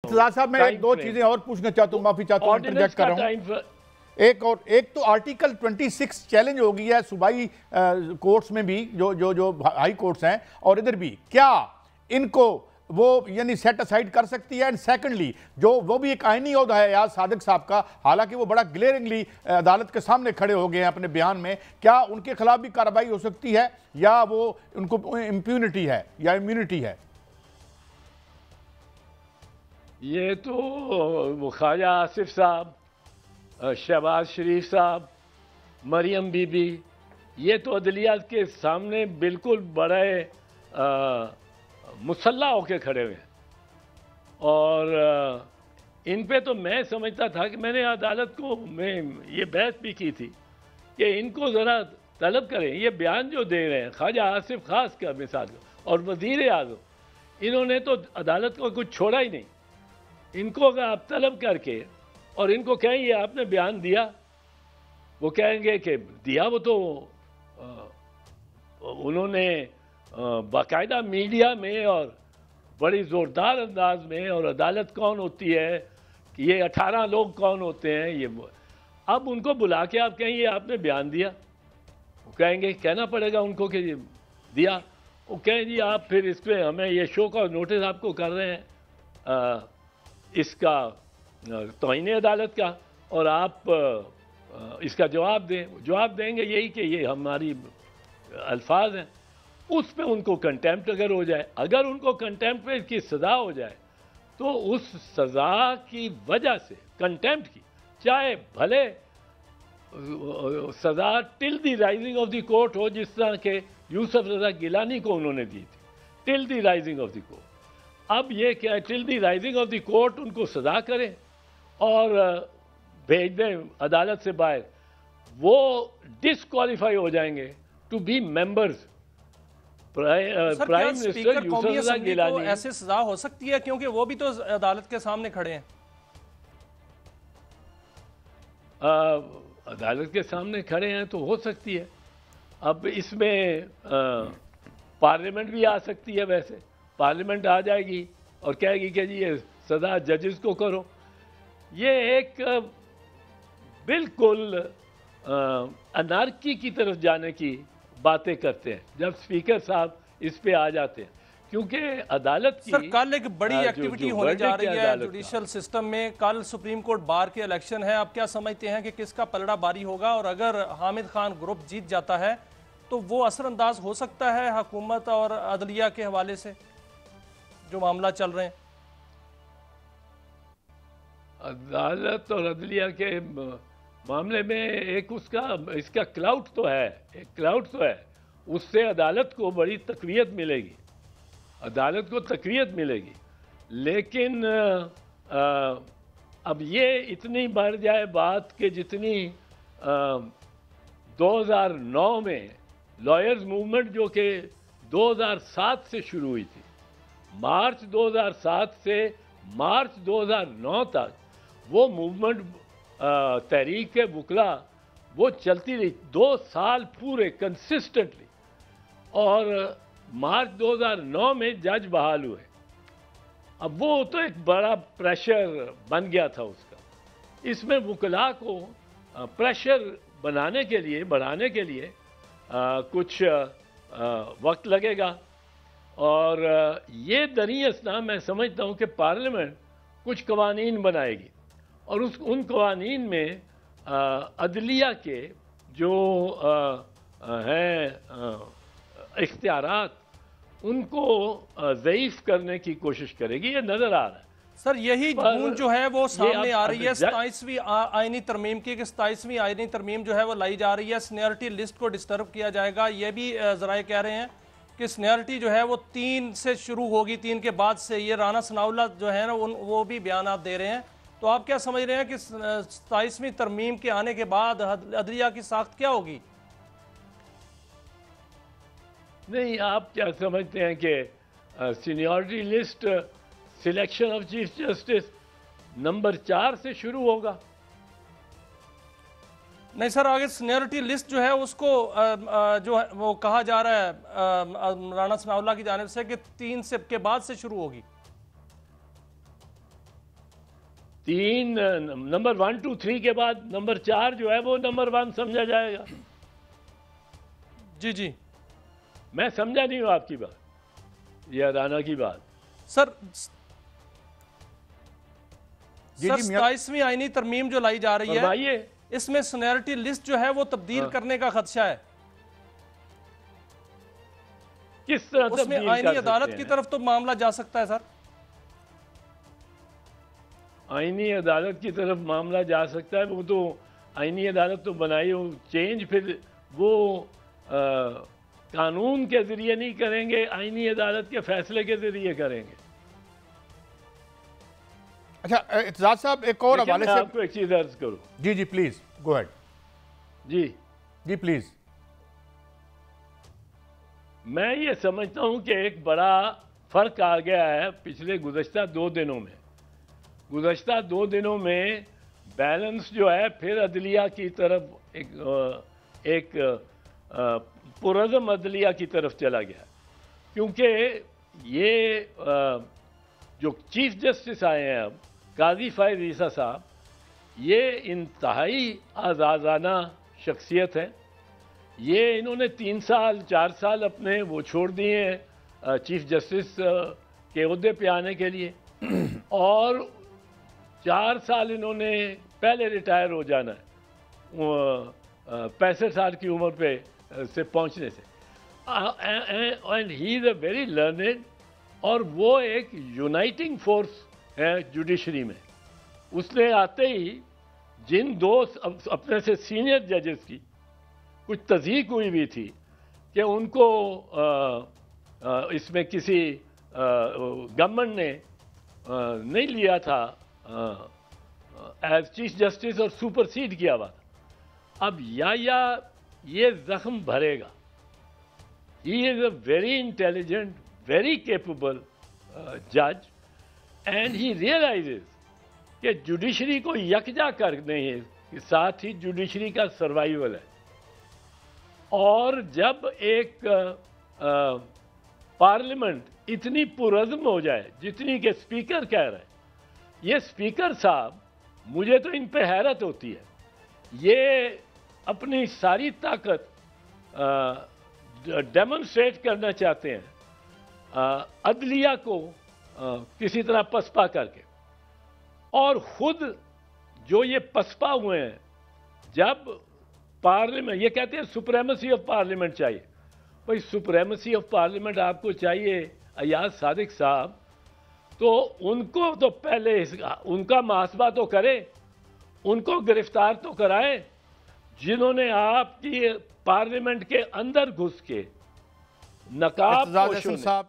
इंतजार साहब मैं दो चीजें और पूछना चाहता हूँ, माफी चाहता हूँ, इंटरजेक्ट कर रहा हूँ। एक तो आर्टिकल 26 चैलेंज हो गई है सूबाई कोर्ट्स में भी, जो हाई कोर्ट्स हैं, और इधर भी क्या इनको वो यानी सेट असाइड कर सकती है? एंड सेकंडली वो भी एक आईनी ओहदा है यार सादिक साहब का, हालांकि वो बड़ा ग्लेयरिंगली अदालत के सामने खड़े हो गए हैं अपने बयान में, क्या उनके खिलाफ भी कार्रवाई हो सकती है या वो उनको इम्प्यूनिटी है या इम्यूनिटी है? ये तो ख्वाजा आसिफ साहब, शहबाज शरीफ साहब, मरियम बीबी, ये तो अदलियात के सामने बिल्कुल बड़े मुसल्ला होके खड़े हुए हैं। और इन पे तो मैं समझता था कि मैंने अदालत को मैं ये बहस भी की थी कि इनको ज़रा तलब करें, ये बयान जो दे रहे हैं ख्वाजा आसिफ खास का मिसाल और वज़ीर आज़म, इन्होंने तो अदालत को कुछ छोड़ा ही नहीं। इनको अगर आप तलब करके और इनको कहें ये आपने बयान दिया, वो कहेंगे कि दिया, वो तो उन्होंने बाकायदा मीडिया में और बड़ी ज़ोरदार अंदाज में, और अदालत कौन होती है कि ये 18 लोग कौन होते हैं, ये अब उनको बुला के आप कहें ये आपने बयान दिया, वो कहेंगे, कहना पड़ेगा उनको कि दिया। वो कहें जी आप फिर इस पर हमें ये शो का नोटिस आपको कर रहे हैं इसका तौहीन अदालत का, और आप इसका जवाब दें। जवाब देंगे यही कि ये हमारी अल्फाज हैं। उस पे उनको कंटेम्प्ट अगर हो जाए, अगर उनको कंटेम्प्ट की सज़ा हो जाए, तो उस सज़ा की वजह से कंटेम्प्ट की, चाहे भले सज़ा till the rising of the court हो, जिस तरह के यूसुफ रज़ा गिलानी को उन्होंने दी थी, till the rising of the court. अब ये क्या है, till the rising of the court उनको सज़ा करें और भेज दें अदालत से बाहर, वो डिसक्वालीफाई हो जाएंगे to be members. Prime minister Yusuf Raza Gilani, ऐसे सजा हो सकती है क्योंकि वो भी तो अदालत के सामने खड़े हैं। अदालत के सामने खड़े हैं तो हो सकती है। अब इसमें पार्लियामेंट भी आ सकती है। वैसे पार्लियामेंट आ जाएगी और कहेगी कि जी ये सज़ा जजेस को करो। ये एक बिल्कुल अनार्की की तरफ जाने की बातें करते हैं जब स्पीकर साहब इस पे आ जाते हैं, क्योंकि अदालत की सर कल एक बड़ी एक्टिविटी होने जा रही है जुडिशल सिस्टम में। कल सुप्रीम कोर्ट बार के इलेक्शन है। आप क्या समझते हैं कि किसका पलड़ा बारी होगा, और अगर हामिद खान ग्रुप जीत जाता है तो वो असरअंदाज हो सकता है हुकूमत और अदलिया के हवाले से जो मामला चल रहे हैं? अदालत और अदलिया के मामले में एक इसका क्लाउड तो है, एक क्लाउड तो है, उससे अदालत को बड़ी तक़वियत मिलेगी, अदालत को तक़वियत मिलेगी। लेकिन अब ये इतनी बढ़ जाए बात कि जितनी 2009 में लॉयर्स मूवमेंट जो कि 2007 से शुरू हुई थी, मार्च 2007 से मार्च 2009 तक वो मूवमेंट तहरीक के वकला वो चलती रही 2 साल पूरे कंसिस्टेंटली, और मार्च 2009 में जज बहाल हुए। अब वो तो एक बड़ा प्रेशर बन गया था उसका। इसमें वकला को प्रेशर बनाने के लिए, बढ़ाने के लिए कुछ वक्त लगेगा। और ये दरी असना मैं समझता हूँ कि पार्लियामेंट कुछ कवानीन बनाएगी, और उन कवानीन में अदलिया के जो हैं इख्तियारात, उनको ज़ईफ़ करने की कोशिश करेगी। ये नज़र आ रहा है। सर यही गूंज जो है वो सामने आ रही है 27वीं आईनी तरमीम की, 27वीं आईनी तरमीम जो है वो लाई जा रही है, सीनियरिटी लिस्ट को डिस्टर्ब किया जाएगा। ये भी ज़राए कह रहे हैं कि सीनियरिटी जो है वो 3 से शुरू होगी, 3 के बाद से। ये राना सनाउल्लाह जो है ना वो भी बयान दे रहे हैं। तो आप क्या समझ रहे हैं कि 27वीं तरमीम के आने के बाद अदलिया की साख्त क्या होगी? नहीं, आप क्या समझते हैं कि seniority list selection of chief justice number 4 से शुरू होगा? नहीं सर, आगे सीनियरिटी लिस्ट जो है उसको जो है वो कहा जा रहा है राना सनाउल्लाह की जानिब से कि 3 से के बाद से शुरू होगी। نمبر 1 2 3 کے بعد نمبر 4 جو ہے وہ نمبر 1 سمجھا جائے گا. جی جی میں سمجھا نہیں ہوں آپ کی بات، یہ ادانا کی بات. سر 27ویں آئینی ترمیم جو لائی جا رہی ہے اس میں سینیرٹی لسٹ جو ہے وہ تبدیل کرنے کا خدشہ ہے. کس طرح اس میں آئینی عدالت کی طرف تو معاملہ جا سکتا ہے سر؟ آئینی عدالت کی طرف معاملہ جا سکتا ہے، وہ تو آئینی عدالت تو بنائی ہو، چینج پھر وہ قانون کے ذریعے نہیں کریں گے، آئینی عدالت کے فیصلے کے ذریعے کریں گے. اچھا اعتزاز صاحب ایک اور حوالے سے آپ کو ایک چیز عرض کروں. جی جی پلیز گو ہیڈ. جی پلیز. میں یہ سمجھتا ہوں کہ ایک بڑا فرق آ گیا ہے پچھلے گزشتہ 2 دنوں میں. گزشتہ 2 دنوں میں بیلنس جو ہے پھر عدلیہ کی طرف ایک پرعزم عدلیہ کی طرف چلا گیا، کیونکہ یہ جو چیف جسٹس آئے ہیں اب قاضی فائز عیسیٰ صاحب، یہ انتہائی آزادانہ شخصیت ہے. یہ انہوں نے 3 سال 4 سال اپنے وہ چھوڑ دیے ہیں چیف جسٹس کے عہدے پہ آنے کے لیے، اور 4 سال انہوں نے پہلے ریٹائر ہو جانا ہے 65 سال کی عمر پہ سے پہنچنے سے. And he is a very learned, اور وہ ایک یونائٹنگ فورس ہے جوڈیشری میں. اس نے آتے ہی جن 2 اپنے سے سینئر ججز کی کچھ تصدیق ہوئی بھی تھی کہ ان کو اس میں کسی گورنمنٹ نے نہیں لیا تھا ایز چیف جسٹس اور سپرسیڈ کیا ہوا تھا، اب یا یہ زخم بھرے گا. He is a very intelligent, very capable جج، اینڈ ہی ریئلائزز کہ جوڈیشری کو یکجا کرنے کے ساتھ ہی جوڈیشری کا سروائیول ہے. اور جب ایک پارلیمنٹ اتنی پرعزم ہو جائے جتنی کہ اسپیکر کہہ رہے ہیں، یہ اسپیکر صاحب مجھے تو ان پہ حیرت ہوتی ہے. یہ اپنی ساری طاقت ڈیمونسٹریٹ کرنا چاہتے ہیں عدلیہ کو کسی طرح پسپا کر کے، اور خود جو یہ پسپا ہوئے ہیں جب پارلیمنٹ یہ کہتے ہیں سپریمیسی آف پارلیمنٹ چاہیے. بھائی سپریمیسی آف پارلیمنٹ آپ کو چاہیے ایاز صادق صاحب، تو ان کو تو پہلے ان کا محاسبہ تو کرے، ان کو گرفتار تو کرائے جنہوں نے آپ کی پارلیمنٹ کے اندر گھس کے نقاب پوشوں نے.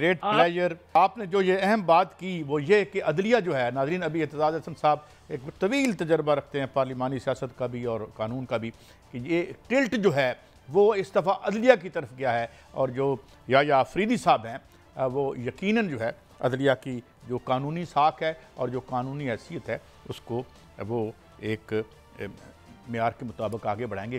Great player. آپ نے جو یہ اہم بات کی وہ یہ کہ عدلیہ جو ہے، ناظرین ابھی اعتزاز احسن صاحب ایک طویل تجربہ رکھتے ہیں پارلیمانی سیاست کا بھی اور قانون کا بھی، کہ یہ ٹلٹ جو ہے وہ اس دفعہ عدلیہ کی طرف گیا ہے، اور جو یا آفریدی صاحب ہیں وہ یقیناً جو ہے عدلیہ کی جو قانونی ساکھ ہے اور جو قانونی حیثیت ہے اس کو وہ ایک معیار کے مطابق آگے بڑھائیں گے.